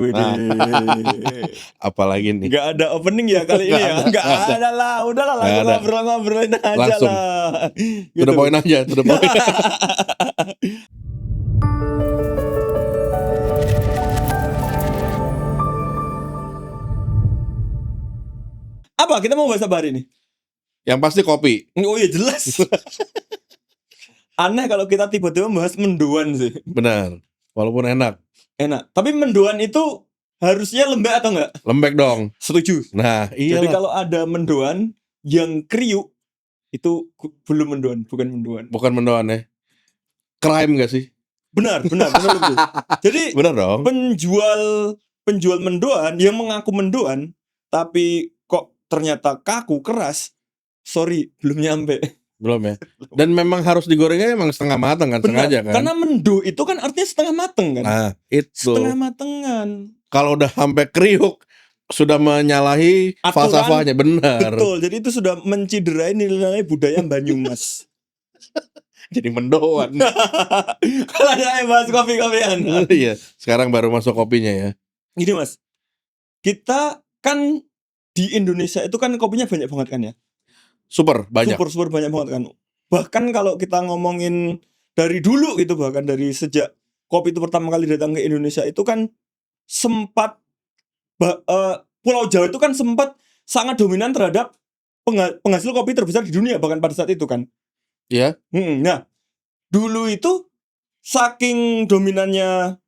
Nah, Widih. apalagi nih? Nggak ada opening ya kali ini ya? Nggak Nggak ada lah, udahlah Nggak langsung ada. ngobrolin aja Langsung. lah. To the point aja, to the point. Apa kita mau bahas apa hari ini? Yang pasti kopi. Oh iya jelas. Aneh kalau kita tiba-tiba bahas mendoan sih. Benar. Walaupun enak. Enak. Tapi mendoan itu harusnya lembek atau enggak? Lembek dong. Setuju. Nah, Jadi iyalah. kalau ada mendoan yang kriuk itu belum mendoan, bukan mendoan. Bukan mendoan ya. Crime gak sih? Benar. Jadi Benar dong. penjual mendoan yang mengaku mendoan tapi kok ternyata kaku keras. Sorry, belum nyampe. Belum ya. Dan memang harus digorengnya emang setengah matang kan, Benar, sengaja kan. karena mendo itu kan artinya setengah mateng kan. Nah, itu. Setengah matengan. Kalau udah sampai kriuk sudah menyalahi falsafahnya, benar. Betul, jadi itu sudah menciderai nilai budaya Banyumas. Jadi mendoan. Kalau ada yang bahas kopi-kopian. Iya, sekarang baru masuk kopinya ya. Gini Mas, kita kan di Indonesia itu kan kopinya banyak banget kan ya. Super banyak. Super banyak banget kan. Bahkan kalau kita ngomongin dari dulu gitu, bahkan dari sejak kopi itu pertama kali datang ke Indonesia itu kan sempat Pulau Jawa itu kan sempat sangat dominan terhadap penghasil kopi terbesar di dunia bahkan pada saat itu kan. Iya. Nah, dulu itu saking dominannya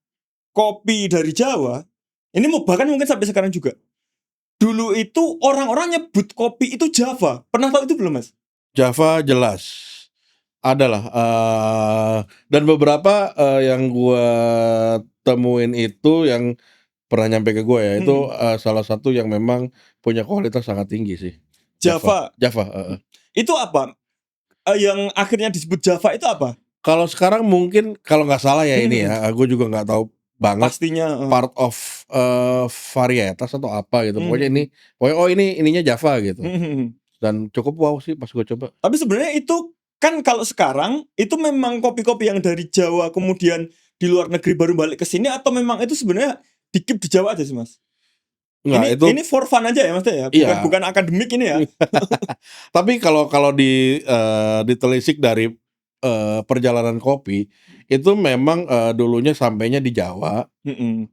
kopi dari Jawa, ini bahkan mungkin sampai sekarang juga. Dulu itu orang-orang nyebut kopi itu Java. Pernah tahu itu belum, Mas? Java jelas. Adalah dan beberapa yang gua temuin itu yang pernah nyampe ke gua ya, itu salah satu yang memang punya kualitas sangat tinggi sih. Java. Itu apa? Yang akhirnya disebut Java itu apa? Kalau sekarang mungkin kalau nggak salah ya ini ya, gue juga nggak tahu banget. Pastinya part of varietas atau apa gitu. Pokoknya ininya Java gitu. Dan cukup wow sih pas gue coba. Tapi sebenarnya itu kan kalau sekarang itu memang kopi-kopi yang dari Jawa kemudian di luar negeri baru balik ke sini, atau memang itu sebenarnya dikip di Jawa aja sih, Mas? Nggak, ini for fun aja ya, Mas ya? Bukan akademik ini ya. Tapi kalau ditelisik dari perjalanan kopi itu memang dulunya sampainya di Jawa,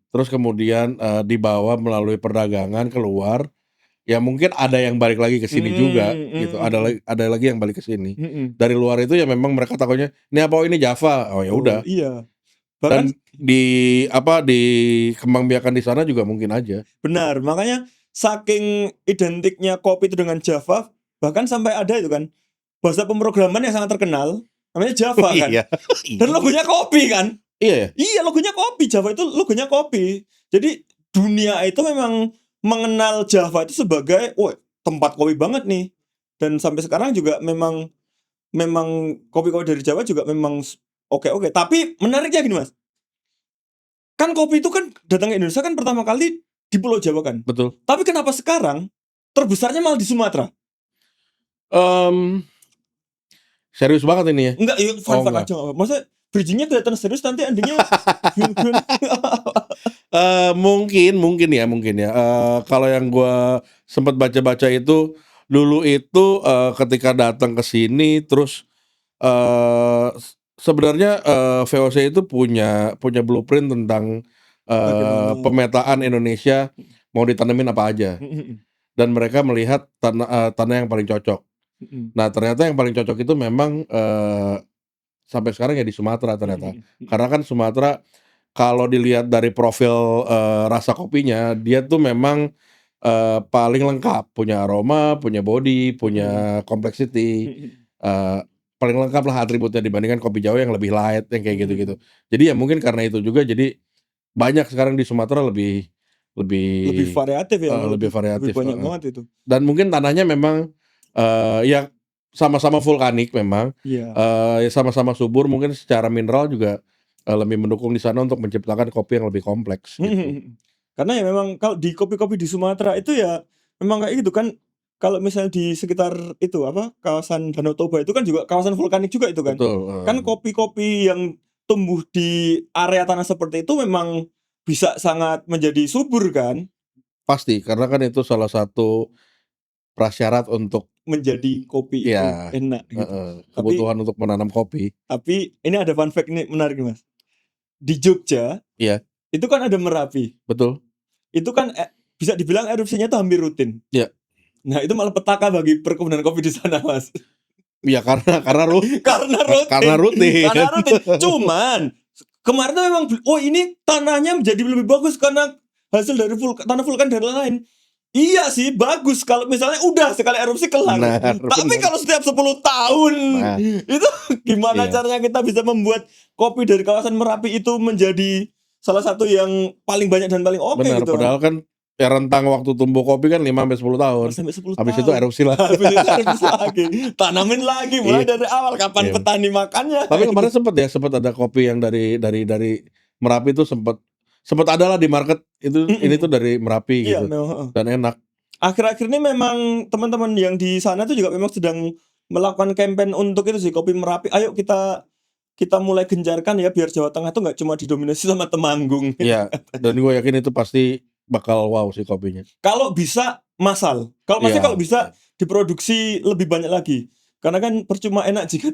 terus kemudian dibawa melalui perdagangan keluar, ya mungkin ada yang balik lagi ke sini juga gitu, ada lagi yang balik ke sini. Dari luar itu ya memang mereka takutnya ini apa, ini Java, oh ya udah. Iya. Dan dikembangbiakan di sana juga mungkin aja. Benar, makanya saking identiknya kopi itu dengan Java, bahkan sampai ada itu kan bahasa pemrograman yang sangat terkenal namanya Java kan. Dan logonya kopi kan. Iya, logonya kopi. Java itu logonya kopi. Jadi dunia itu memang mengenal Java itu sebagai tempat kopi banget nih. Dan sampai sekarang juga memang kopi-kopi dari Jawa juga memang oke. Tapi menariknya gini, Mas. Kan kopi itu kan datang ke Indonesia kan pertama kali di Pulau Jawa kan. Betul. Tapi kenapa sekarang terbesarnya malah di Sumatera? Serius banget ini ya? Enggak, fun aja. Maksudnya bridgingnya kelihatan serius, nanti endingnya mungkin ya. Kalau yang gue sempat baca-baca itu dulu itu ketika datang ke sini terus sebenarnya VOC itu punya blueprint tentang pemetaan Indonesia mau ditanemin apa aja, dan mereka melihat tanah yang paling cocok. Nah ternyata yang paling cocok itu memang sampai sekarang ya di Sumatera ternyata. Karena kan Sumatera kalau dilihat dari profil rasa kopinya, dia tuh memang paling lengkap, punya aroma, punya body, punya complexity, paling lengkap lah atributnya dibandingkan kopi Jawa yang lebih light, yang kayak gitu-gitu. Jadi ya mungkin karena itu juga jadi banyak sekarang di Sumatera lebih variatif ya, lebih variatif, lebih banyak banget itu. Dan mungkin tanahnya memang ya sama-sama vulkanik memang, ya sama-sama subur, mungkin secara mineral juga lebih mendukung di sana untuk menciptakan kopi yang lebih kompleks gitu. Karena ya memang kalau di kopi-kopi di Sumatera itu ya memang kayak gitu kan. Kalau misalnya di sekitar itu kawasan Danau Toba itu kan juga kawasan vulkanik juga itu kan. Betul. Kan kopi-kopi yang tumbuh di area tanah seperti itu memang bisa sangat menjadi subur kan? Pasti, karena kan itu salah satu prasyarat untuk menjadi kopi itu enak gitu. kebutuhan untuk menanam kopi. Tapi ini ada fun fact nih menarik Mas. Di Jogja, Iya. Itu kan ada Merapi. Betul. Itu kan bisa dibilang erupsinya itu hampir rutin. Iya. Nah, itu malah petaka bagi perkebunan kopi di sana, Mas. Iya, karena rutin. Karena rutin. Cuman kemarin tuh memang ini tanahnya menjadi lebih bagus karena hasil dari tanah vulkan dan lain-lain. Iya sih, bagus kalau misalnya udah sekali erupsi kelar. Tapi kalau setiap 10 tahun, itu gimana caranya kita bisa membuat kopi dari kawasan Merapi itu menjadi salah satu yang paling banyak dan paling oke gitu. Padahal kan rentang waktu tumbuh kopi kan 5-10 tahun. Sampai 10 Habis tahun. itu erupsi lagi. Habis itu erupsi lagi. Tanamin lagi mulai dari awal kapan petani makannya. Tapi kemarin sempat ada kopi yang dari Merapi itu sempat adalah di market itu ini tuh dari Merapi gitu. Dan enak. Akhir-akhir ini memang teman-teman yang di sana tuh juga memang sedang melakukan campaign untuk itu sih, kopi Merapi. Ayo kita mulai gencarkan ya biar Jawa Tengah tuh nggak cuma didominasi sama Temanggung. Iya. Dan gue yakin itu pasti bakal wow sih kopinya. Kalau bisa massal. Kalau bisa diproduksi lebih banyak lagi. Karena kan percuma enak jika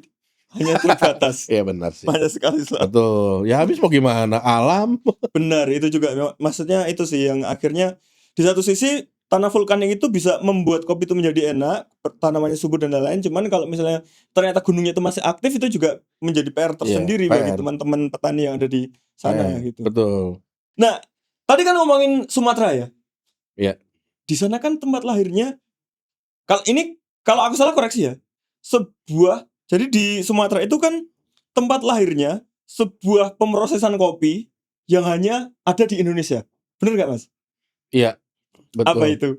hanya terbatas. Iya benar sih. Banyak sekali. Betul. Ya habis mau gimana? Alam. Benar, itu juga maksudnya itu sih yang akhirnya di satu sisi tanah vulkanik itu bisa membuat kopi itu menjadi enak, tanamannya subur dan lain-lain. Cuman kalau misalnya ternyata gunungnya itu masih aktif, itu juga menjadi PR tersendiri bagi teman-teman petani yang ada di sana gitu. Betul. Nah, tadi kan ngomongin Sumatera ya. Iya. Di sana kan tempat lahirnya. Kalau aku salah koreksi ya. Jadi di Sumatera itu kan tempat lahirnya sebuah pemrosesan kopi yang hanya ada di Indonesia. Benar nggak, Mas? Iya. Betul. Apa itu?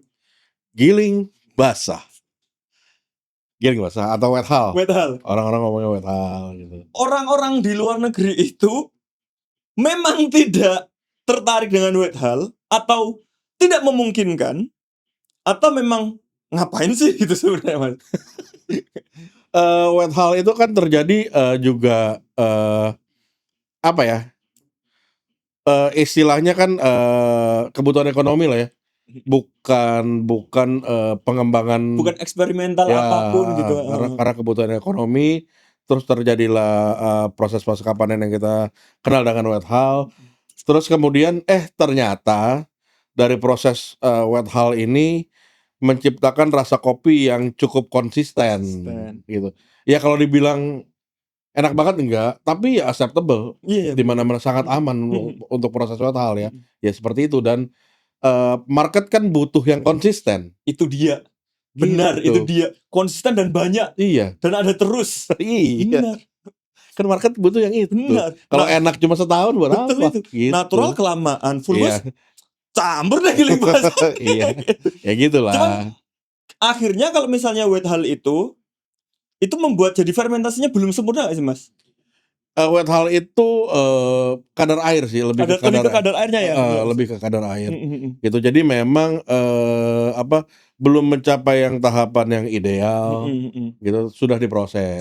Giling basah. Giling basah atau wet hull. Wet hull. Orang-orang ngomongnya wet hull gitu. Orang-orang di luar negeri itu memang tidak tertarik dengan wet hull atau tidak memungkinkan atau memang ngapain sih gitu sebenarnya, Mas? Wet hull itu kan terjadi juga apa ya? Istilahnya kan kebutuhan ekonomi lah ya. Bukan pengembangan, bukan eksperimental apapun gitu. Karena kebutuhan ekonomi, terus terjadilah proses pasca panen yang kita kenal dengan wet hull. Terus kemudian ternyata dari proses wet hull ini menciptakan rasa kopi yang cukup konsisten. Gitu. Ya kalau dibilang enak banget enggak, tapi ya acceptable. Di mana-mana sangat aman untuk proses wet hull ya. Ya seperti itu. Dan market kan butuh yang konsisten. Itu dia. Benar, gitu. Itu dia. Konsisten dan banyak. Iya. Dan ada terus. Iya. Benar. Kan market butuh yang itu. Kalau enak cuma setahun buat apa? Gitu. Natural kelamaan, full bus campur deh giling basah. Iya. Ya gitulah. Cuman akhirnya kalau misalnya wet hull itu membuat jadi fermentasinya belum sempurna gak sih, Mas? Wet hull itu kadar air sih, lebih ke kadar airnya ya. Lebih ke kadar air. Gitu. Jadi memang belum mencapai yang tahapan yang ideal. Gitu, sudah diproses.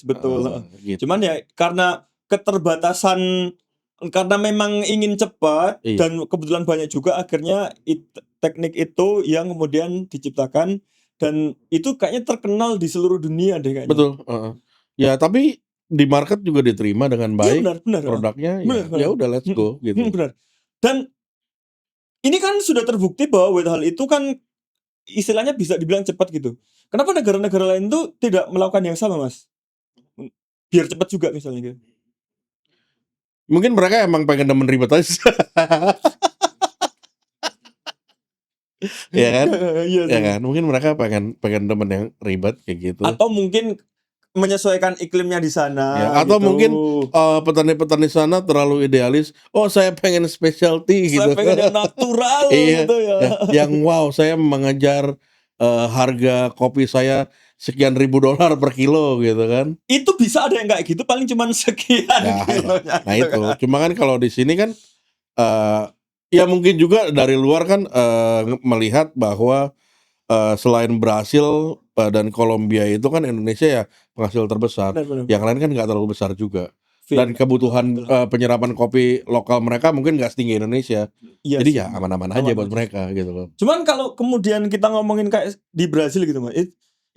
Betul. Gitu. Cuman ya karena keterbatasan, karena memang ingin cepat dan kebetulan banyak juga, akhirnya teknik itu yang kemudian diciptakan dan itu kayaknya terkenal di seluruh dunia deh kayaknya. Betul. Ya tapi di market juga diterima dengan baik. Benar. Produknya ya udah let's go gitu. Benar. Dan ini kan sudah terbukti bahwa wet hull itu kan istilahnya bisa dibilang cepat gitu. Kenapa negara-negara lain tuh tidak melakukan yang sama, Mas? Biar cepat juga misalnya gitu. Mungkin mereka emang pengen demen ribet aja. Ya kan? Iya ya kan? Mungkin mereka pengen demen yang ribet kayak gitu. Atau mungkin menyesuaikan iklimnya di sana. Ya, atau gitu. Mungkin petani-petani sana terlalu idealis. Oh, saya pengen specialty gitu. Saya pengen yang natural gitu ya. Yang wow, saya mengejar harga kopi saya sekian ribu $, per kilo gitu kan. Itu bisa ada yang kayak gitu, paling cuma sekian kilonya. Nah itu. Cuma kan kalau di sini kan ya mungkin juga dari luar kan melihat bahwa selain Brasil dan Kolombia itu kan Indonesia ya penghasil terbesar. Benar. Yang lain kan nggak terlalu besar juga. dan kebutuhan penyerapan kopi lokal mereka mungkin nggak setinggi Indonesia. Iya Jadi sih. ya aman-aman aja buat mereka gitu loh. Cuman kalau kemudian kita ngomongin kayak di Brasil gitu Mas,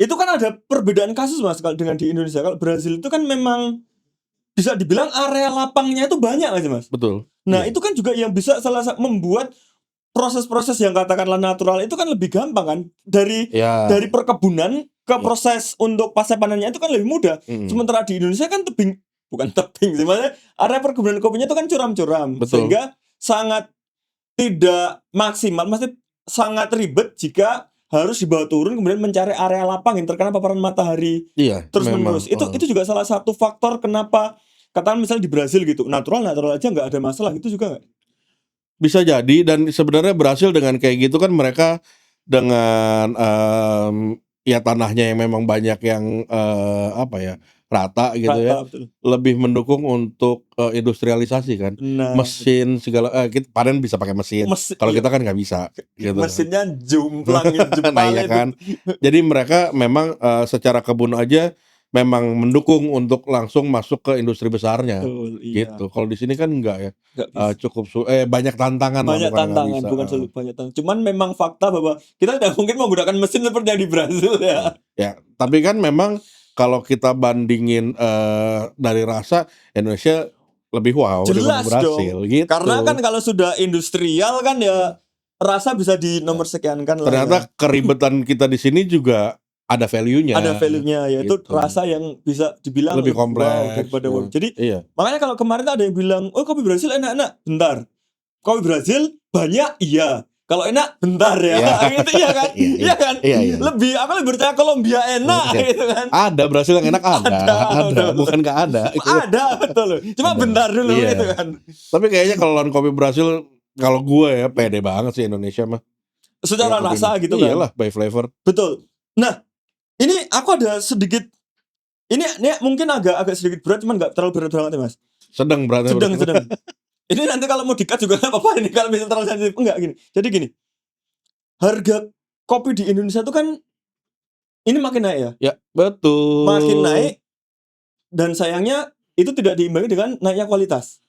itu kan ada perbedaan kasus Mas kalau dengan di Indonesia. Kalau Brasil itu kan memang bisa dibilang area lapangnya itu banyak aja Mas. Betul. Nah itu kan juga yang bisa membuat proses-proses yang katakanlah natural itu kan lebih gampang kan, dari perkebunan ke proses untuk pasca panennya itu kan lebih mudah. Sementara di Indonesia kan bukan tebing sih, maksudnya area perkebunan kopinya itu kan curam-curam, sehingga sangat tidak maksimal, maksudnya sangat ribet jika harus dibawa turun kemudian mencari area lapang yang terkena paparan matahari terus menerus. Itu juga salah satu faktor kenapa katakan misalnya di Brasil gitu, natural aja nggak ada masalah, gitu juga nggak? Bisa jadi, dan sebenarnya berhasil dengan kayak gitu kan mereka dengan ya tanahnya yang memang banyak yang rata gitu ya, betul. lebih mendukung untuk industrialisasi kan. Mesin segala panen bisa pakai mesin. Kalau kita kan nggak bisa gitu. Mesinnya jumplangin ya kan. Jadi mereka memang secara kebun aja memang mendukung untuk langsung masuk ke industri besarnya. Gitu. Kalau di sini kan enggak ya. Cukup banyak tantangan. Banyak tantangan, bukan sulit, banyak tantangan. Cuman memang fakta bahwa kita tidak mungkin menggunakan mesin seperti yang di Brasil ya. Ya, tapi kan memang kalau kita bandingin dari rasa, Indonesia lebih wow dibanding Brasil gitu. Karena kan kalau sudah industrial kan ya rasa bisa di nomor sekiankan lah. Ternyata keribetan kita di sini juga ada value-nya. Ada value-nya, yaitu gitu. Rasa yang bisa dibilang lebih kompleks daripada wow. Jadi makanya kalau kemarin ada yang bilang, oh kopi Brasil enak-enak, bentar. Kopi Brasil banyak, iya. Kalau enak, bentar ya. Gitu iya kan? Iya kan? Lebih aku lebih percaya Kolombia enak gitu kan. Ada Brasil yang enak, ada. Bukan nggak ada. Ada betul. Cuma bentar dulu gitu kan. Tapi kayaknya kalau lawan kopi Brasil, kalau gue ya pede banget sih Indonesia mah. Secara rasa gitu kan. Iyalah, by flavor. Betul. Nah, ini aku ada sedikit, ini mungkin agak sedikit berat, cuman nggak terlalu berat banget ya Mas. Sedang berat. Sedang. Ini nanti kalau mau di-cut juga nggak apa-apa, ini kalau misalnya terlalu sensitif. Enggak gini. Jadi gini, harga kopi di Indonesia itu kan ini makin naik ya. Ya betul. Makin naik, dan sayangnya itu tidak diimbangi dengan naiknya kualitas.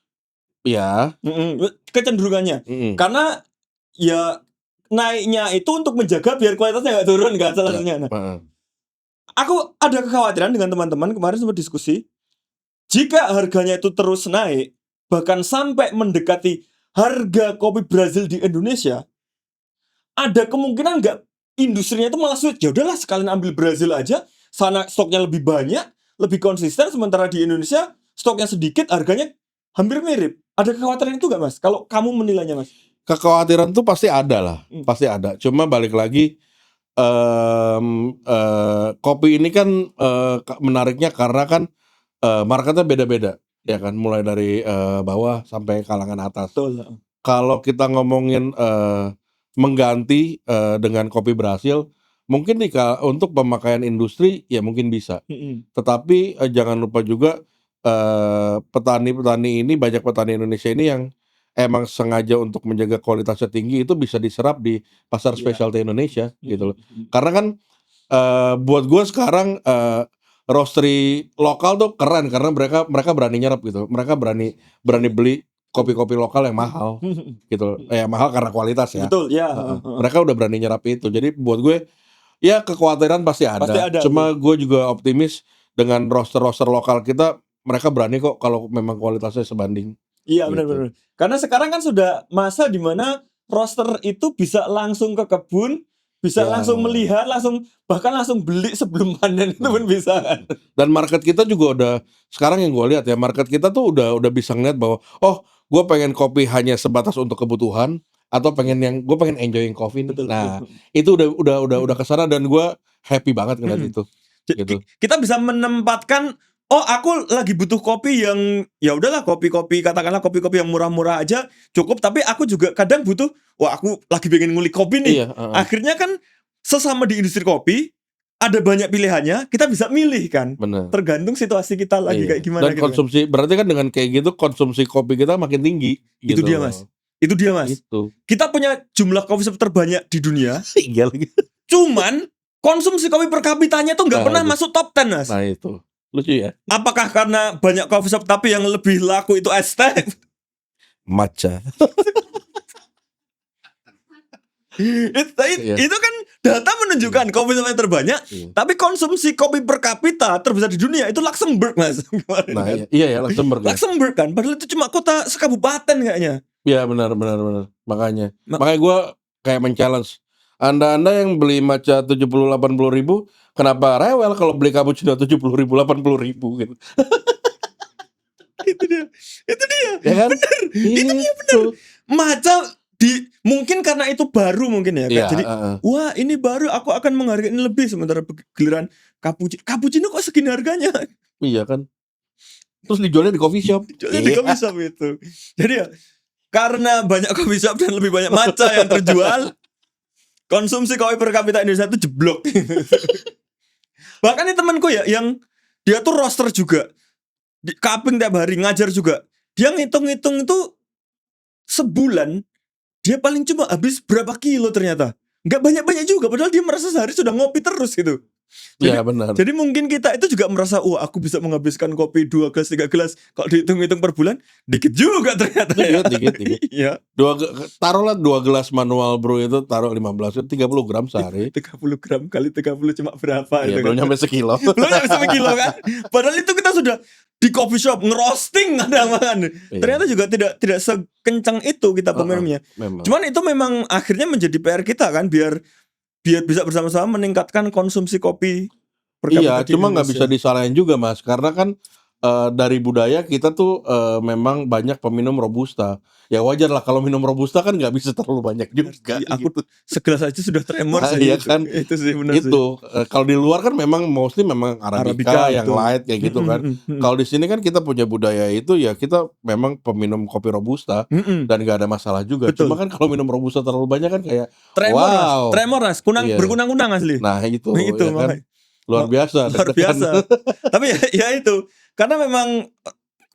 Iya. Kecenderungannya. Karena ya naiknya itu untuk menjaga biar kualitasnya nggak turun kan salah satunya. Aku ada kekhawatiran dengan teman-teman kemarin sempat diskusi, jika harganya itu terus naik, bahkan sampai mendekati harga kopi Brasil di Indonesia, ada kemungkinan nggak industrinya itu malah switch. Ya udahlah sekalian ambil Brasil aja, sana stoknya lebih banyak, lebih konsisten, sementara di Indonesia stoknya sedikit, harganya hampir mirip. Ada kekhawatiran itu nggak Mas? Kalau kamu menilainya Mas? Kekhawatiran tuh pasti ada lah, pasti ada. Cuma balik lagi, kopi ini kan menariknya karena kan marketnya beda-beda, ya kan, mulai dari bawah sampai kalangan atas. Betul. Kalau kita ngomongin mengganti dengan kopi Brasil, mungkin untuk pemakaian industri ya mungkin bisa. Tetapi jangan lupa juga petani-petani ini, banyak petani Indonesia ini yang emang sengaja untuk menjaga kualitasnya tinggi, itu bisa diserap di pasar specialty Indonesia gitu loh. Karena kan buat gue sekarang roastery lokal tuh keren karena mereka berani nyerap gitu. Mereka berani beli kopi-kopi lokal yang mahal gitu. Mahal karena kualitas ya. Betul, ya. Mereka udah berani nyerap itu. Jadi buat gue ya kekhawatiran pasti ada. Cuma gue juga optimis dengan roaster-roaster lokal kita, mereka berani kok kalau memang kualitasnya sebanding. Iya benar-benar. Karena sekarang kan sudah masa di mana roaster itu bisa langsung ke kebun, bisa langsung melihat, bahkan langsung beli sebelum panen itu pun bisa kan. Dan market kita juga udah, sekarang yang gue lihat ya, market kita tuh udah bisa ngeliat bahwa gue pengen kopi hanya sebatas untuk kebutuhan, atau gue pengen enjoying coffee. Betul, nah itu udah kesana, dan gue happy banget ngeliat itu. Gitu. Kita bisa menempatkan, aku lagi butuh kopi yang ya udahlah, kopi-kopi katakanlah kopi-kopi yang murah-murah aja cukup, tapi aku juga kadang butuh, aku lagi pengen ngulik kopi nih. Akhirnya kan sesama di industri kopi ada banyak pilihannya, kita bisa milih kan. Bener. Tergantung situasi kita lagi kayak gimana. Dan konsumsi, berarti kan dengan kayak gitu konsumsi kopi kita makin tinggi. Itu dia Mas. Gitu. Kita punya jumlah kopi shop terbanyak di dunia. Iya lagi. Cuman konsumsi kopi per kapitanya tuh nggak pernah masuk top 10 Mas. Nah itu. Lucu ya. Apakah karena banyak coffee shop tapi yang lebih laku itu es teh? Matcha. Itu kan data menunjukkan kopi shop yang terbanyak, tapi konsumsi kopi per kapita terbesar di dunia itu Luxembourg, Mas. Nah, iya ya, Luxembourg. Luxembourg kan, padahal itu cuma kota sekabupaten kayaknya. Iya benar. Makanya gue kayak men-challenge. Anda yang beli matcha 70-80 ribu, kenapa rewel kalau beli cappuccino 70 ribu, 80 ribu gitu. Itu dia. Ya kan? Bener. Itu dia bener. Matcha mungkin karena itu baru mungkin ya. Iya, Jadi wah ini baru, aku akan menghargai ini lebih. Sementara giliran cappuccino kok segini harganya. Iya kan. Terus dijualnya di coffee shop. Di coffee shop itu. Jadi ya karena banyak coffee shop dan lebih banyak matcha yang terjual, konsumsi kopi per kapita Indonesia itu jeblok. Bahkan ini temanku ya yang dia tuh roaster juga, di cupping tiap hari, ngajar juga. Dia ngitung-ngitung itu sebulan dia paling cuma habis berapa kilo ternyata. Nggak banyak-banyak juga, padahal dia merasa sehari sudah ngopi terus gitu. Iya benar. Jadi mungkin kita itu juga merasa, wah aku bisa menghabiskan kopi 2 gelas 3 gelas. Kalau dihitung-hitung per bulan, dikit juga ternyata. Dikit. Iya. Taruhlah 2 gelas manual brew itu taruh 15, 30 gram sehari. 30 gram kali 30 cuma berapa? Iya, belum nyampe sekilo. Belum nyampe sekilo kan? Padahal itu kita sudah di coffee shop ngerosting kadang-kadang. Ternyata juga tidak sekencang itu kita peminumnya. Cuman itu memang akhirnya menjadi PR kita kan, biar bisa bersama-sama meningkatkan konsumsi kopi per kapita. Iya, cuma nggak bisa disalahin juga Mas, karena kan dari budaya kita tuh memang banyak peminum robusta. Ya wajar lah kalau minum robusta kan nggak bisa terlalu banyak juga. Aku tuh segelas aja sudah tremor. Iya kan, itu sih benar sih. Kalau di luar kan memang mostly memang Arabica yang light kayak gitu kan. Kalau di sini kan kita punya budaya itu ya, kita memang peminum kopi robusta dan nggak ada masalah juga. Betul. Cuma kan kalau minum robusta terlalu banyak kan kayak tremor Mas, berkunang-kunang asli. Nah itu ya kan luar biasa. Tapi ya itu, karena memang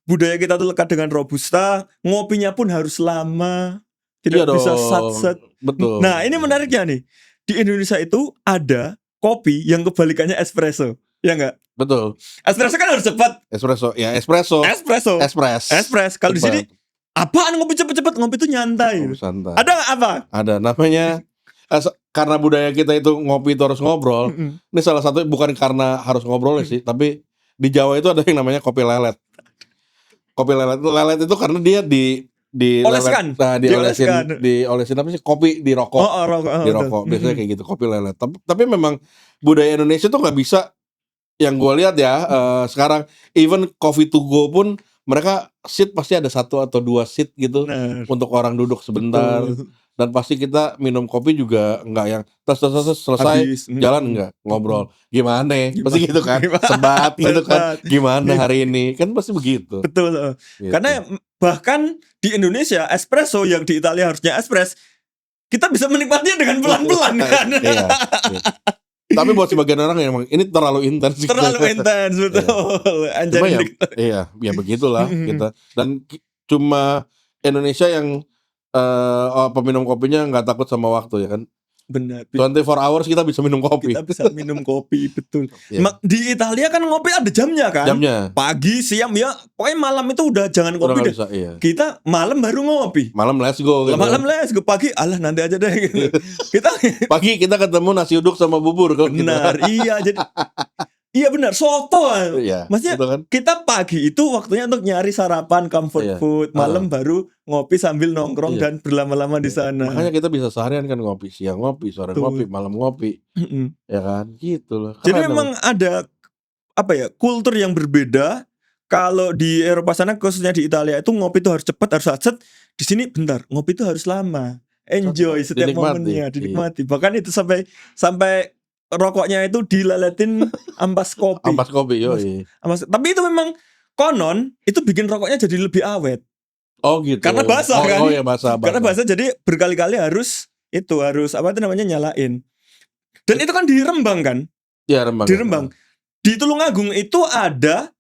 budaya kita tuh lekat dengan robusta, ngopinya pun harus lama, tidak bisa sat-sat. Betul. Nah ini menariknya nih, di Indonesia itu ada kopi yang kebalikannya espresso, ya enggak? Betul. Espresso kan harus cepat. Espresso. Kalau di sini apaan ngopi cepet-cepet? Ngopi itu nyantai. Santai. Ada apa? Ada namanya. Karena budaya kita itu ngopi itu harus ngobrol. Ini salah satu, bukan karena harus ngobrol sih, tapi di Jawa itu ada yang namanya kopi lelet. Kopi lelet itu karena dia oleskan. Diolesin apa sih? Kopi di rokok. Di rokok. Biasanya kayak gitu, kopi lelet. Tapi memang budaya Indonesia tuh nggak bisa, yang gue lihat ya sekarang, even coffee to go pun mereka seat pasti ada 1 atau 2 seat gitu untuk orang duduk sebentar. Betul. Dan pasti kita minum kopi juga enggak yang selesai jalan, enggak, ngobrol gimana pasti gitu kan, sebat gitu kan, gimana hari ini kan pasti begitu. Betul. Gitu. Karena bahkan di Indonesia espresso yang di Italia harusnya espresso, kita bisa menikmatinya dengan pelan-pelan kan. Iya. Tapi buat sebagian orang yang ini terlalu intens. Betul. Ya begitulah kita. Dan cuma Indonesia yang peminum kopinya nggak takut sama waktu ya kan. Benar. 24 hours kita bisa minum kopi. Kita bisa minum kopi, betul. Di Italia kan ngopi ada jamnya kan. Jamnya. Pagi, siang, ya pokoknya malam itu udah jangan kopi deh. Iya. Kita malam baru ngopi. Malam let's go. Gitu. Malam let's go. Pagi nanti aja deh. Gitu. Pagi kita ketemu nasi uduk sama bubur. Benar. Iya jadi. Iya benar, soto. Iya, maksudnya kan? Kita pagi itu waktunya untuk nyari sarapan, comfort food. Malam baru ngopi sambil nongkrong dan berlama-lama di sana. Makanya kita bisa seharian kan ngopi, siang ngopi, sore ngopi, malam ngopi. Ya kan, gitu loh. Jadi memang ada kultur yang berbeda. Kalau di Eropa sana, khususnya di Italia itu ngopi itu harus cepat, harus satset. Di sini bentar, ngopi itu harus lama. Enjoy setiap momennya, dinikmati. Bahkan itu sampai rokoknya itu dileletin ampas kopi. Ampas kopi, yoi. Tapi itu memang konon itu bikin rokoknya jadi lebih awet. Oh gitu. Karena basah kan. Oh ya basah. Karena basah jadi berkali-kali harus nyalain. Dan itu kan di Rembang kan? Iya, Rembang. Di Rembang. Di Tulungagung itu ada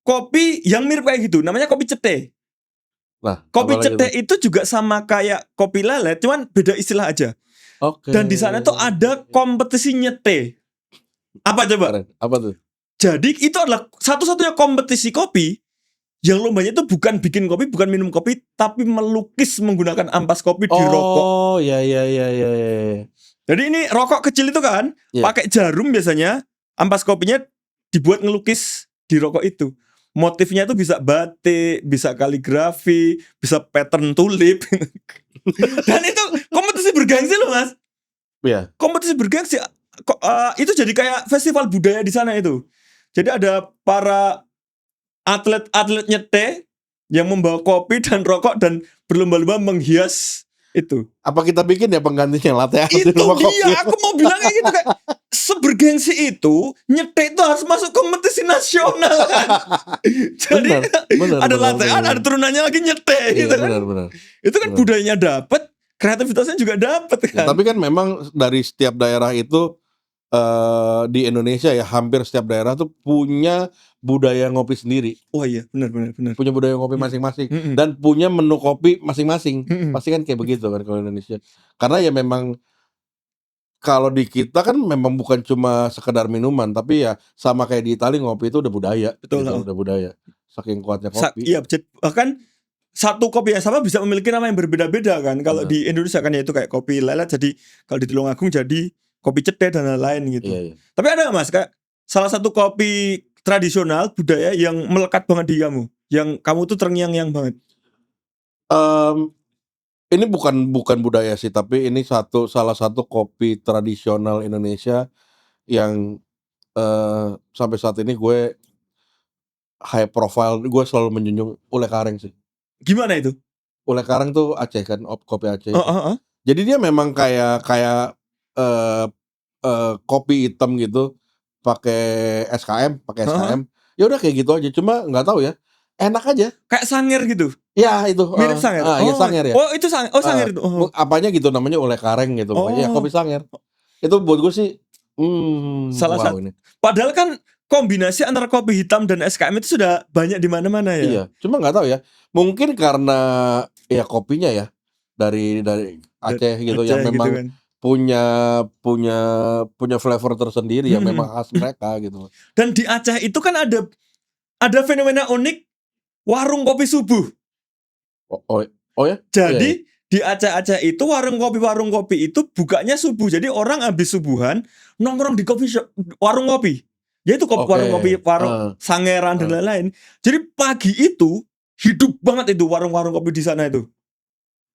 kopi yang mirip kayak gitu, namanya kopi cete. Nah, kopi cete itu juga sama kayak kopi lelet, cuman beda istilah aja. Oke. Dan di sana tuh ada kompetisi nyete. Apa coba? Apa tuh? Jadi itu adalah satu-satunya kompetisi kopi yang lombanya itu bukan bikin kopi, bukan minum kopi, tapi melukis menggunakan ampas kopi di rokok. Oh, iya. Jadi ini rokok kecil itu kan, pakai jarum biasanya, ampas kopinya dibuat ngelukis di rokok itu. Motifnya itu bisa batik, bisa kaligrafi, bisa pattern tulip. Dan itu kompetisi bergengsi loh, Mas. Iya. Kompetisi bergengsi. Itu jadi kayak festival budaya di sana itu. Jadi ada para atlet nyete yang membawa kopi dan rokok dan berlomba-lomba menghias itu. Apa kita bikin ya penggantinya latte art Itu di rumah kopi? dia, aku mau bilang kayak gitu, kayak sebergengsi itu nyete itu harus masuk kompetisi nasional kan. Jadi ada latte art, ada turunannya lagi nyete gitu kan. Benar. Itu kan budayanya dapet, kreativitasnya juga dapet kan. Ya, tapi kan memang dari setiap daerah itu di Indonesia ya hampir setiap daerah tuh punya budaya ngopi sendiri. Oh iya, benar. Punya budaya ngopi masing-masing dan punya menu kopi masing-masing. Pasti kan kayak begitu kan kalau Indonesia. Karena ya memang kalau di kita kan memang bukan cuma sekedar minuman, tapi ya sama kayak di Italia ngopi itu udah budaya. Betul. Gitu, udah budaya. Saking kuatnya kopi. Iya, bahkan satu kopi yang sama bisa memiliki nama yang berbeda-beda kan. Kalau di Indonesia kan ya itu kayak kopi lelet, jadi kalau di Tulungagung jadi kopi cete dan lain-lain gitu. Iya. Tapi ada gak, Mas, kayak salah satu kopi tradisional budaya yang melekat banget di kamu, yang kamu tuh terngiang-ngiang banget? Ini bukan budaya sih, tapi ini salah satu kopi tradisional Indonesia yang sampai saat ini gue high profile, gue selalu menjunjung Ule Kareng sih. Gimana itu? Ule Kareng tuh Aceh kan, kopi Aceh. Jadi dia memang kayak kopi hitam gitu, pakai SKM. Ya udah kayak gitu aja, cuma nggak tahu ya, enak aja. Kayak Sanger gitu. Ya itu. Mirip Sanger. Ya Sanger ya. Oh itu Sanger. Oh Sanger itu. Apanya gitu namanya Ule Kareng gitu. Ya kopi Sanger. Itu buat gue sih salah satu. Ini. Padahal kan kombinasi antara kopi hitam dan SKM itu sudah banyak di mana-mana ya. Iya, cuma nggak tahu ya. Mungkin karena ya kopinya ya dari Aceh gitu yang memang gitu kan. punya flavor tersendiri yang memang khas mereka gitu. Dan di Aceh itu kan ada fenomena unik warung kopi subuh. Oh ya? Jadi di Aceh itu warung kopi itu bukanya subuh. Jadi orang habis subuhan nongkrong di coffee shop, warung kopi. Yaitu warung kopi, warung Sangeran dan lain-lain. Jadi pagi itu hidup banget itu warung-warung kopi di sana itu.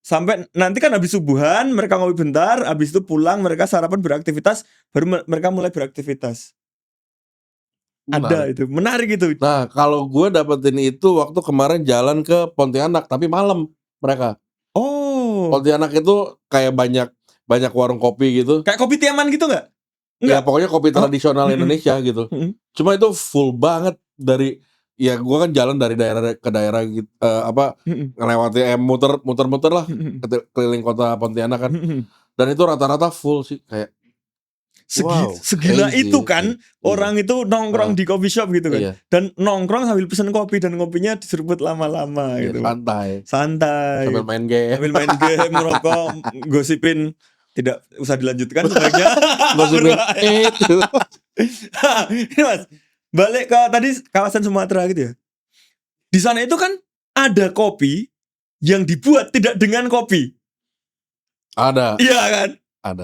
Sampai nanti kan habis subuhan mereka ngopi bentar, habis itu pulang mereka sarapan beraktivitas, baru mereka mulai beraktivitas. Ada itu, menarik itu. Nah, kalau gue dapetin itu waktu kemarin jalan ke Pontianak, tapi malam mereka. Oh. Pontianak itu kayak banyak warung kopi gitu. Kayak kopi Tiaman gitu nggak? Ya pokoknya kopi tradisional Indonesia gitu. Cuma itu full banget dari. Ya gue kan jalan dari daerah ke daerah gitu, ngelewati muter-muter lah keliling kota Pontianak kan, dan itu rata-rata full sih kayak segila itu kan orang itu nongkrong di coffee shop gitu kan, dan nongkrong sambil pesen kopi dan kopinya diseruput lama-lama gitu, santai sambil main game, merokok, gosipin. Tidak usah dilanjutkan sebaiknya. Gosipin itu. Ini Mas, balik ke tadi kawasan Sumatera gitu ya. Di sana itu kan ada kopi yang dibuat tidak dengan kopi. Ada. Iya kan?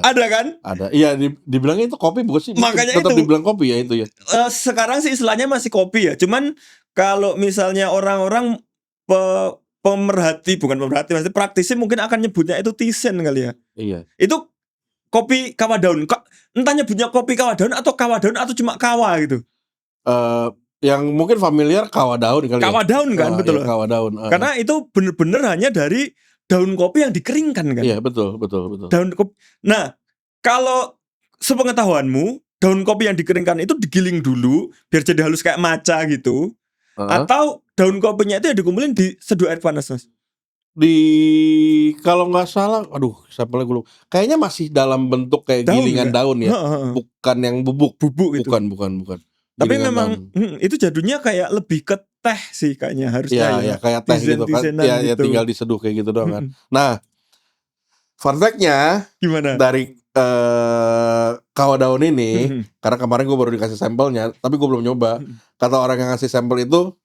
Ada kan? Ada. Iya, dibilangnya itu kopi bukan sih? Makanya tetap itu dibilang kopi ya itu ya. Sekarang sih istilahnya masih kopi ya. Cuman kalau misalnya orang-orang pemerhati, maksudnya praktisi mungkin akan nyebutnya itu tisen kali ya. Iya. Itu kopi kawah daun. Entah nyebutnya kopi kawah daun atau cuma kawah gitu. Yang mungkin familiar kawah daun kali. Kawah daun kan, betul. Ya, kawah daun. Karena itu bener-bener hanya dari daun kopi yang dikeringkan kan. Iya, betul. Daun kopi. Nah, kalau sepengetahuanmu, daun kopi yang dikeringkan itu digiling dulu biar jadi halus kayak maca gitu. Atau daun kopinya itu ya dikumpulin diseduh air panas, Mas. Kalau nggak salah, siapa lagi gue lupa. Kayaknya masih dalam bentuk kayak gilingan daun ya, bukan yang bubuk gitu. Bukan. Tapi memang itu jadinya kayak lebih ke teh sih kayaknya harusnya. Ya kayak teh gitu kan. Ya tinggal diseduh kayak gitu doang kan. Nah, Fun fact-nya Gimana? dari Kawah Daun ini, karena kemarin gue baru dikasih sampelnya, tapi gue belum nyoba. Kata orang yang ngasih sampel itu,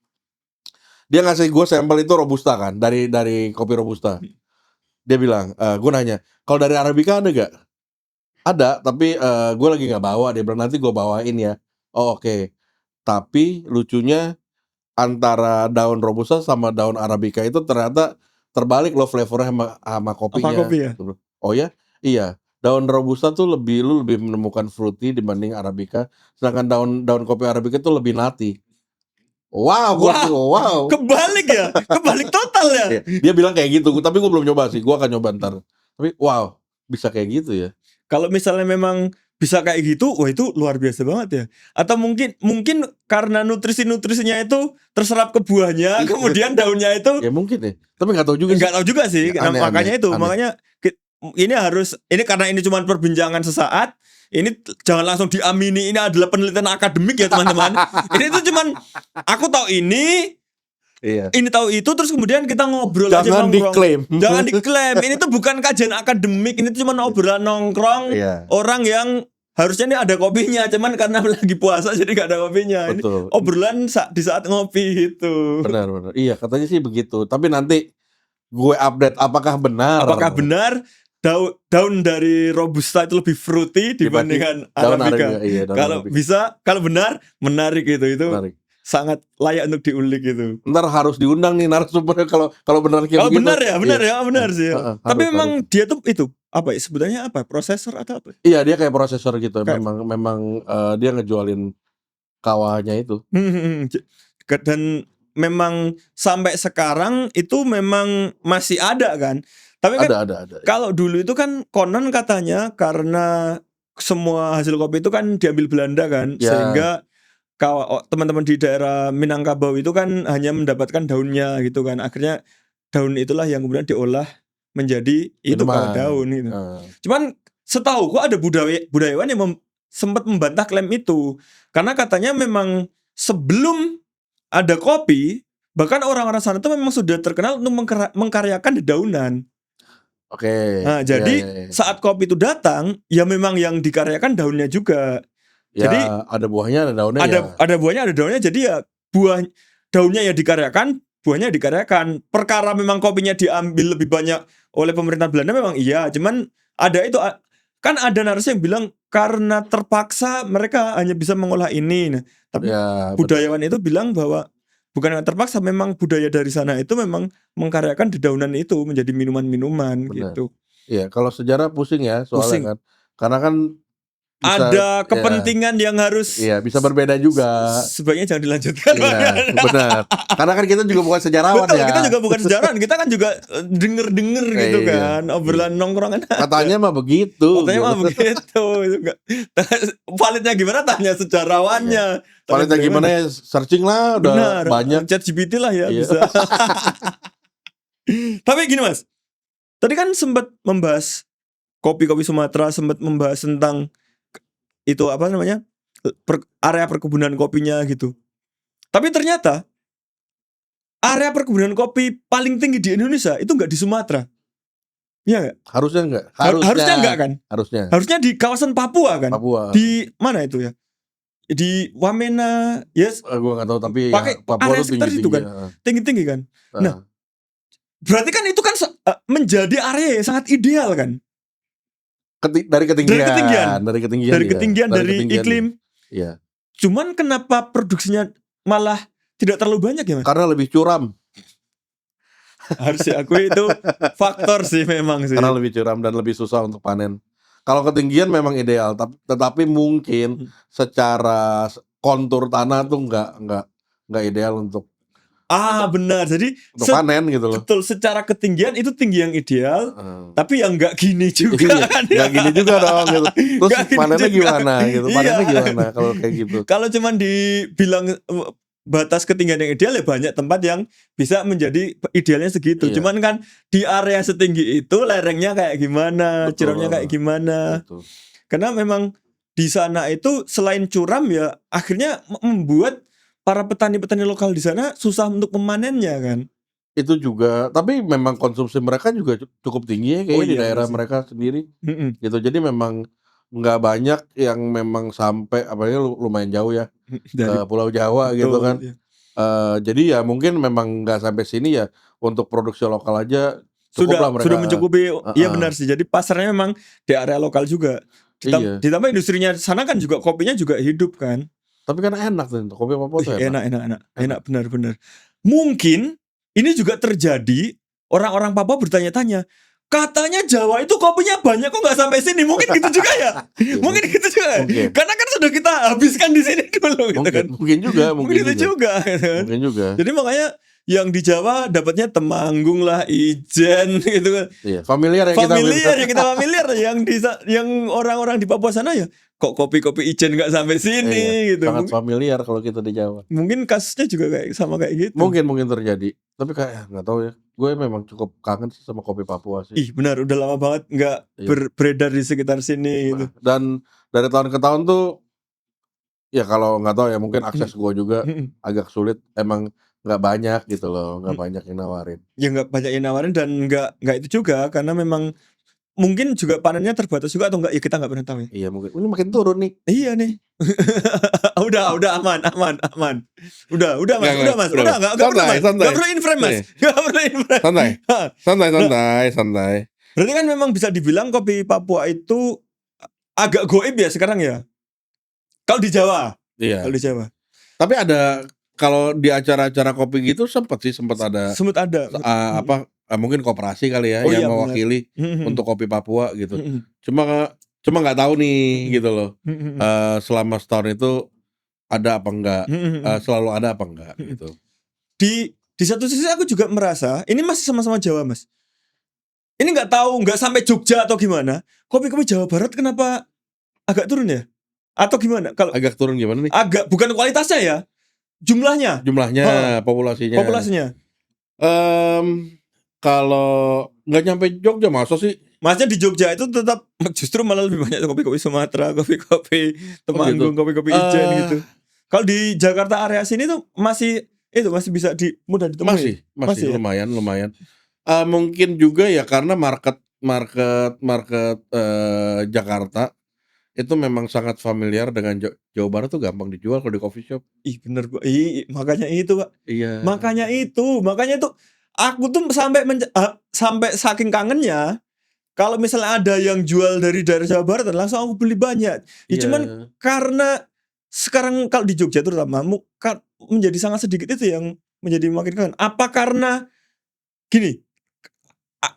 dia ngasih gue sampel itu Robusta kan, dari kopi Robusta. Dia bilang, gue nanya, kalau dari Arabica ada gak? Ada, tapi gue lagi gak bawa. Dia bilang, nanti gue bawain ya. Oh oke. Tapi lucunya antara daun Robusta sama daun Arabica itu ternyata terbalik loh flavornya sama kopinya. Apa kopi ya? Oh ya? Iya. Daun Robusta tuh lu lebih menemukan fruity dibanding Arabica. Sedangkan daun kopi Arabica tuh lebih nutty. Wow. Kebalik ya, kebalik total ya. Dia bilang kayak gitu, tapi gue belum nyoba sih. Gue akan nyoba ntar. Tapi wow, bisa kayak gitu ya. Kalau misalnya memang bisa kayak gitu, wah itu luar biasa banget ya. Atau mungkin karena nutrisinya itu terserap ke buahnya, kemudian daunnya itu. Ya mungkin ya. Tapi nggak tahu juga sih. Nggak tahu juga sih. Makanya ini karena ini cuma perbincangan sesaat. Ini jangan langsung diamini ini adalah penelitian akademik ya teman-teman. Ini tuh cuman aku tahu ini. Iya. Ini tahu itu terus kemudian kita ngobrol Jangan aja diklaim. Jangan diklaim. Ini tuh bukan kajian akademik, ini tuh cuma obrolan nongkrong. Orang yang harusnya ini ada kopinya, cuman karena lagi puasa jadi gak ada kopinya. Betul. Ini obrolan di saat ngopi itu. Benar. Iya, katanya sih begitu. Tapi nanti gue update apakah benar. Daun dari Robusta itu lebih fruity dibandingkan Arabica. Kalau benar menarik itu menarik. Sangat layak untuk diulik gitu. Ntar harus diundang nih narasumbernya kalau benar kayak begitu. Benar sih. Tapi memang dia tuh itu apa ya sebutannya apa? Prosesor atau apa? Iya, dia kayak prosesor gitu. Memang dia ngejualin kawahnya itu. Dan memang sampai sekarang itu memang masih ada kan. Tapi kan ada. Kalau dulu itu kan konon katanya karena semua hasil kopi itu kan diambil Belanda kan, sehingga teman-teman di daerah Minangkabau itu kan hanya mendapatkan daunnya gitu kan. Akhirnya daun itulah yang kemudian diolah menjadi itu kawah daun gitu. Cuman setahu kok ada budayawan yang sempat membantah klaim itu. Karena katanya memang sebelum ada kopi, bahkan orang-orang sana itu memang sudah terkenal untuk mengkaryakan dedaunan. Oke. Nah, jadi saat kopi itu datang, ya memang yang dikaryakan daunnya juga. Ya, jadi ada buahnya, ada daunnya. Ada buahnya, ada daunnya. Jadi ya daunnya ya dikaryakan, buahnya dikaryakan. Perkara memang kopinya diambil lebih banyak oleh pemerintah Belanda memang iya. Cuman ada itu kan ada narasi yang bilang karena terpaksa mereka hanya bisa mengolah ini. Nah, tapi budayawan itu bilang bahwa bukan terpaksa, memang budaya dari sana itu memang mengkaryakan dedaunan itu menjadi minuman-minuman gitu. Iya, kalau sejarah pusing ya soalnya kan. Karena kan ada kepentingan yang harus bisa berbeda juga. Sebaiknya jangan dilanjutkan. Iya, benar. Karena kan kita juga bukan sejarawan. Betul, kita juga bukan sejarawan. Kita kan juga denger gitu kan, obrolan nongkrongan. Katanya mah begitu. Validnya gimana tanya sejarawannya. Validnya gimana ya, searching lah udah banyak. ChatGPT lah ya bisa. Tapi gini Mas, tadi kan sempat membahas kopi-kopi Sumatera, sempat membahas tentang itu apa namanya area perkebunan kopinya gitu. Tapi ternyata area perkebunan kopi paling tinggi di Indonesia itu nggak di Sumatera. Iya nggak? Harusnya nggak. Harusnya nggak kan? Harusnya di kawasan Papua kan? Di mana itu ya? Di Wamena, yes. Gue nggak tahu tapi pakai Papua area sekitar situ kan, tinggi kan. Nah, berarti kan itu kan menjadi area yang sangat ideal kan? Dari ketinggian dari iklim. Iya. Cuman kenapa produksinya malah tidak terlalu banyak ya Mas? Karena lebih curam. Harus diakui itu faktor sih memang sih. Karena lebih curam dan lebih susah untuk panen. Kalau ketinggian memang ideal, tetapi mungkin secara kontur tanah tuh nggak ideal untuk benar. Jadi panen gitu loh. Betul, secara ketinggian itu tinggi yang ideal, tapi yang nggak gini juga kan. Nggak gini juga dong gitu. Terus panennya gimana gitu? Panennya gimana kalau kayak gitu? Kalau cuman dibilang batas ketinggian yang ideal ya banyak tempat yang bisa menjadi idealnya segitu. Cuman kan di area setinggi itu lerengnya kayak gimana, curamnya kayak gimana. Betul. Karena memang di sana itu selain curam ya akhirnya membuat para petani-petani lokal di sana susah untuk memanennya kan. Itu juga, tapi memang konsumsi mereka juga cukup tinggi ya kayaknya di daerah mereka sendiri, gitu. Jadi memang nggak banyak yang memang sampai apalagi lumayan jauh ya, ke Pulau Jawa gitu kan. Iya. Jadi ya mungkin memang nggak sampai sini ya, untuk produksi lokal aja cukuplah mereka. Sudah mencukupi, iya benar sih. Jadi pasarnya memang di area lokal juga. Iya. Ditambah industrinya sana kan juga kopinya juga hidup kan. Tapi kan enak tuh kopi Papua tuh enak benar. Mungkin ini juga terjadi, orang-orang Papua bertanya-tanya, katanya Jawa itu kopinya banyak kok nggak sampai sini. Mungkin gitu juga ya. Mungkin gitu juga. Karena kan sudah kita habiskan di sini dulu gitu kan. Mungkin juga. Mungkin juga. Jadi makanya yang di Jawa dapatnya Temanggung lah, Ijen gitu kan. Iya, familiar yang kita familiar yang orang-orang di Papua sana ya kok kopi-kopi Ijen nggak sampai sini gitu. Sangat familiar kalau kita di Jawa. Mungkin kasusnya juga kayak gitu. Mungkin terjadi. Tapi kayak nggak tahu ya. Gue memang cukup kangen sih sama kopi Papua sih. Ih benar, udah lama banget nggak beredar di sekitar sini gitu. Dan dari tahun ke tahun tuh ya kalau nggak tahu ya mungkin akses gue juga agak sulit. Emang nggak banyak gitu loh, nggak banyak yang nawarin. Ya nggak banyak yang nawarin dan nggak itu juga karena memang mungkin juga panennya terbatas juga atau enggak ya kita nggak pernah tahu ya. Iya mungkin ini makin turun nih. Iya nih. udah aman. Udah mas. Udah nggak perlu inframe mas. Nggak perlu inframe. Santai. Berarti kan memang bisa dibilang kopi Papua itu agak goib ya sekarang ya. Kalau di Jawa. Iya. Kalau di Jawa. Tapi ada kalau di acara-acara kopi gitu sempat ada. Mungkin koperasi kali ya yang mewakili untuk kopi Papua gitu. Cuma nggak tahu nih gitu loh. Selama setahun itu ada apa enggak? Selalu ada apa enggak gitu. Di satu sisi aku juga merasa ini masih sama-sama Jawa mas. Ini nggak sampai Jogja atau gimana. Kopi-kopi Jawa Barat kenapa agak turun ya? Atau gimana? Kalau agak turun gimana nih? Agak bukan kualitasnya ya. Jumlahnya, populasinya. Kalau nggak nyampe Jogja masa sih? Masnya di Jogja itu tetap justru malah lebih banyak kopi-kopi Sumatera, kopi-kopi Temanggung, kopi-kopi Ijen gitu. Kalau di Jakarta area sini tuh masih bisa mudah ditemui. Masih lumayan. Mungkin juga ya karena market Jakarta itu memang sangat familiar dengan Jawa Barat tuh gampang dijual kalau di coffee shop. Ih bener Pak. Makanya itu Pak. Iya. Makanya itu aku tuh sampai saking kangennya kalau misalnya ada yang jual dari daerah Jawa Barat langsung aku beli banyak. Ya cuman karena sekarang kalau di Jogja terutama menjadi sangat sedikit itu yang menjadi makin kangen. Apa karena gini?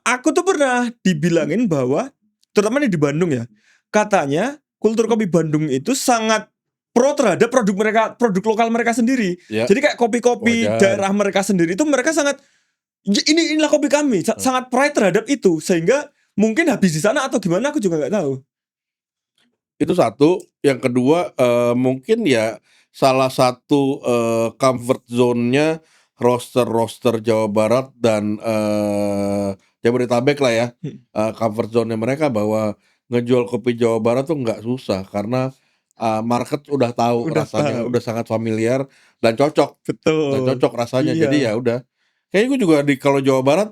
Aku tuh pernah dibilangin bahwa terutama di Bandung ya. Katanya kultur kopi Bandung itu sangat pro terhadap produk lokal mereka sendiri. Jadi kayak kopi-kopi daerah mereka sendiri itu mereka sangat inilah kopi kami, sangat pride terhadap itu sehingga mungkin habis di sana atau gimana aku juga nggak tahu. Itu satu, yang kedua mungkin ya salah satu comfort zone-nya roster Jawa Barat dan Jabodetabek lah ya. Comfort zone-nya mereka bahwa ngejual kopi Jawa Barat tuh nggak susah karena market udah tahu rasanya, udah sangat familiar dan cocok. Betul. Dan cocok rasanya. Jadi ya udah. Kayaknya gue juga kalau Jawa Barat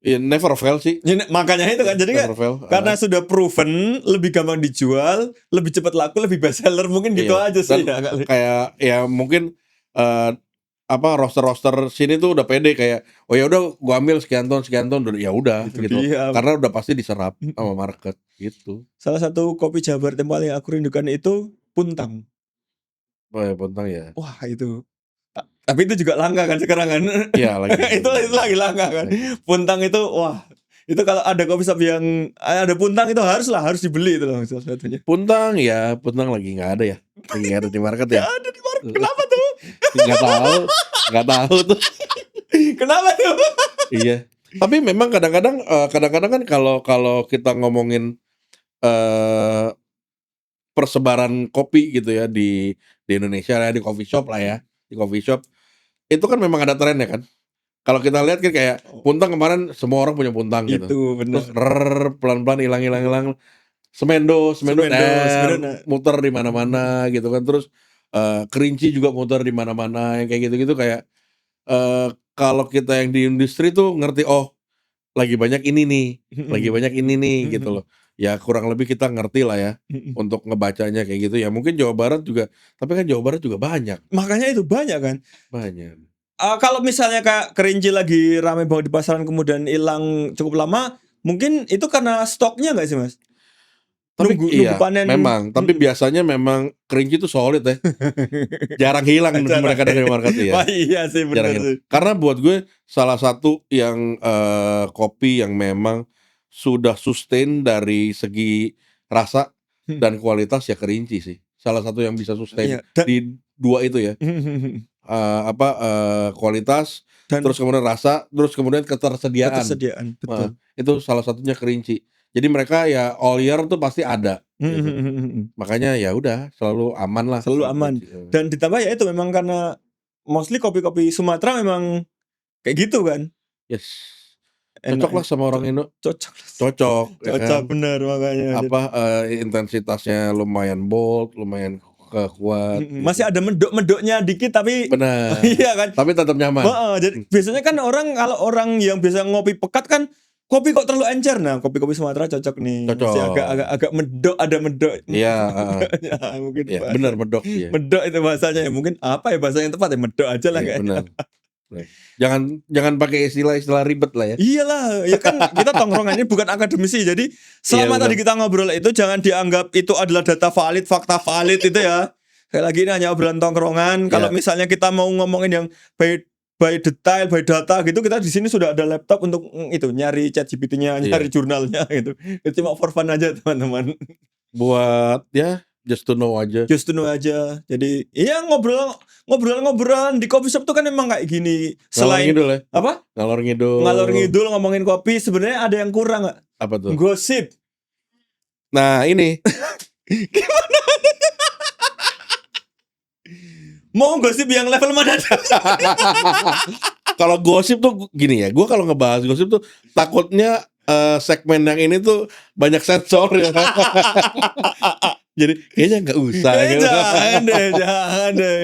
never fail sih. Makanya itu kan jadi kan karena sudah proven lebih gampang dijual, lebih cepat laku, lebih best seller mungkin gitu aja sih. Dan kayak ya mungkin roster sini tuh udah pede kayak oh ya udah gua ambil sekian ton ya udah gitu. Karena udah pasti diserap sama market gitu. Salah satu kopi Jawa Barat yang paling aku rindukan itu Puntang. Oh ya Puntang ya. Wah itu. Tapi itu juga langka kan sekarang kan. Iya lagi. itu lagi langka kan. Puntang itu wah. Itu kalau ada kopi shop yang ada Puntang itu harus dibeli itu loh salah satunya. Puntang lagi nggak ada ya. Lagi nggak ada di market ya. Nggak ada di market. Kenapa tuh? Nggak tahu tuh. Kenapa tuh? Iya. Tapi memang kadang-kadang kan kalau kita ngomongin persebaran kopi gitu ya di Indonesia ya, di coffee shop lah ya. Di coffee shop itu kan memang ada trennya kan. Kalau kita lihat kan kayak Puntang kemarin semua orang punya Puntang gitu. Itu benar. Terus pelan-pelan hilang. Semendo muter di mana-mana gitu kan. Terus Kerinci juga muter di mana-mana yang kayak gitu-gitu kayak kalau kita yang di industri tuh ngerti, oh lagi banyak ini nih, lagi banyak ini nih gitu loh. Ya kurang lebih kita ngerti lah ya untuk ngebacanya kayak gitu. Ya mungkin Jawa Barat juga, tapi kan Jawa Barat juga banyak. Makanya itu banyak kan. Banyak. Kalau misalnya kayak kerinci lagi rame banget di pasaran kemudian hilang cukup lama, mungkin itu karena stoknya nggak sih Mas? Tapi Nunggu panen. memang. Tapi biasanya memang kerinci itu solid ya. Jarang hilang mereka dari market ya. Wah iya sih benar sih. Karena buat gue salah satu yang kopi yang memang sudah sustain dari segi rasa dan kualitas ya kerinci sih. Salah satu yang bisa sustain di dua itu ya. Kualitas, dan terus kemudian rasa, terus kemudian ketersediaan. Betul. Itu salah satunya kerinci. Jadi mereka ya all year tuh pasti ada. Gitu. Makanya ya udah selalu aman lah. Selalu aman. Dan ditambah ya itu memang karena mostly kopi-kopi Sumatera memang kayak gitu kan. Yes. Cocok lah sama orang Indo. Cocok ya kan? Bener makanya. Intensitasnya lumayan bold, lumayan kuat. Masih ada mendok-mendoknya dikit tapi benar. Iya kan? Tapi tetap nyaman. Jadi biasanya kan kalau orang yang biasa ngopi pekat kan kopi kok terlalu encer. Nah, kopi-kopi Sumatera cocok nih. Masih agak medok, ada medok. Iya, mungkin ya, benar medok ya. Medok itu bahasanya ya. Mungkin apa ya bahasa yang tepat ya, medok aja lah kayaknya. Jangan pakai istilah ribet lah ya. Iyalah, ya kan kita tongkrongan ini bukan akademisi. Jadi selama tadi kita ngobrol itu jangan dianggap itu adalah data valid, fakta valid itu ya. Kayak lagi ini hanya obrolan tongkrongan. Kalau misalnya kita mau ngomongin yang by detail, by data gitu, kita di sini sudah ada laptop untuk itu nyari ChatGPT-nya, nyari jurnalnya gitu. Itu cuma for fun aja teman-teman. Buat ya just to know aja. Jadi iya ngobrol-ngobrolan di coffee shop tuh kan memang kayak gini. Selain ngidul ya? Apa? Ngalor ngidul ngomongin kopi, sebenarnya ada yang kurang nggak? Apa tuh? Gosip. Nah ini. Gimana? Mau gosip yang level mana? Kalau gosip tuh gini ya, gue kalau ngebahas gosip tuh takutnya segmen yang ini tuh banyak sensor ya. Jadi kayaknya nggak usah. Jangan deh.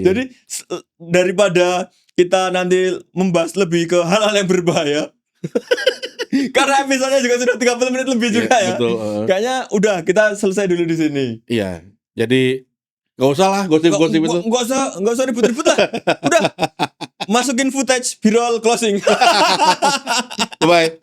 Jadi daripada kita nanti membahas lebih ke hal-hal yang berbahaya. Karena episodenya juga sudah 30 menit lebih juga ya. Betul. Kayaknya udah kita selesai dulu di sini. Iya. Jadi nggak usah lah gosip-gosip itu. Nggak usah ribut-ribut lah. Udah masukin footage, B-roll, closing. Bye.